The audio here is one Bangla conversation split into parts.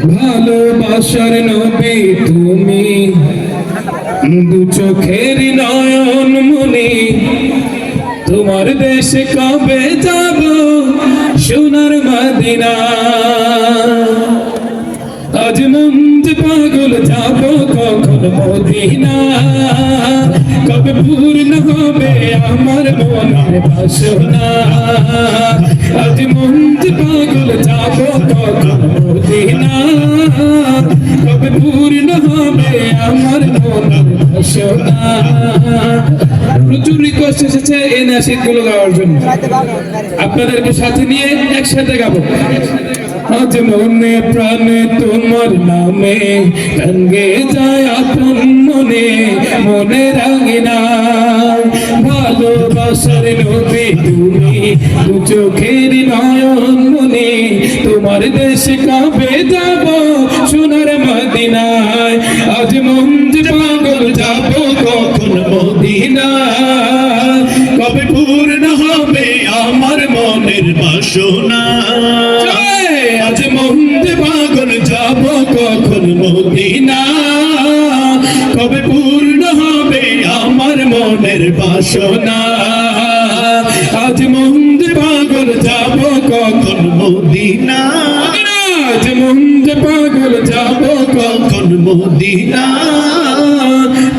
ভালোবাসার নবী তুমি, দু চোখের নয়ন মনি। তোমার দেশে কবে যাব সোনার মদিনা। আজ মন যে পাগল যাব কখন মদিনা। কবে পূর্ণ হবে আমার মনের বাসনা। আজ মন যে পাগল যাব কখন মদিনা। কবে পূর্ণ হবে আমার মনের বাসনা। প্রচুর রিকোয়েস্ট এসেছে এই নাশিদগুলো গাওয়ার জন্য, আপনাদেরকে সাথে নিয়ে একসাথে গাবো। আজ মনে প্রাণে তোমার নামে রঙে যায় আপন মনে, মনে রাঙিনা। ভালোবাসার নবী তুমি, দু চোখের নয়ন মনি। তোমার দেশে কবে যাব সোনার মদিনায়। আজ মন যে পাগল যাব কখন মদিনা। কবে পূর্ণ হবে আমার মনের বাসনা। আজ মন যে পাগল যাব কখন মদিনা। কবে পূর্ণ হবে আমার মনের বাসনা। আজ মন যে পাগল যাব কখন মদিনা। আজ মন যে পাগল যাব কখন মদিনা।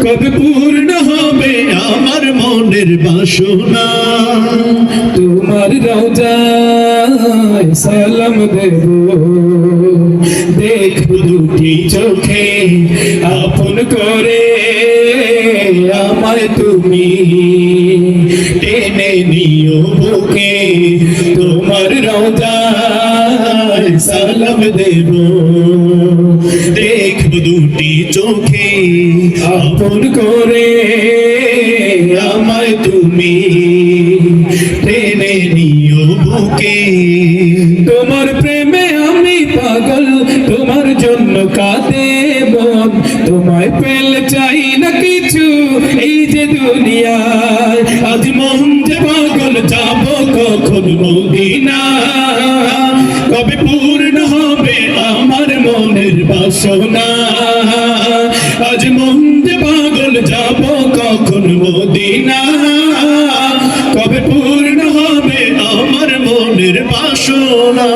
কবে পূর্ণ হবে আমার মনের বাসনা। তোমার রওজায় সালাম দেব, দেখব দুটি চোখে আপন করে। আমায় তুমি টেনে নিও বুকে, তোমার রওজায় সালাম দেব, দেখব দুটি চোখে আপন করে। আমায় তুমি টেনে নিও বুকে। তোমার প্রেমে আমি পাগল, তোমার জন্য কাঁদে মন। তোমায় পেলে চাই না কিছু এই যে দুনিয়ায়। আজ মন যে পাগল যাব কখন মদিনা। কবে পূর্ণ হবে আমার মনের বাসনা। আজ মন যে পাগল যাব কখন মদিনা। কবে পূর্ণ হবে আমার মনের বাসনা।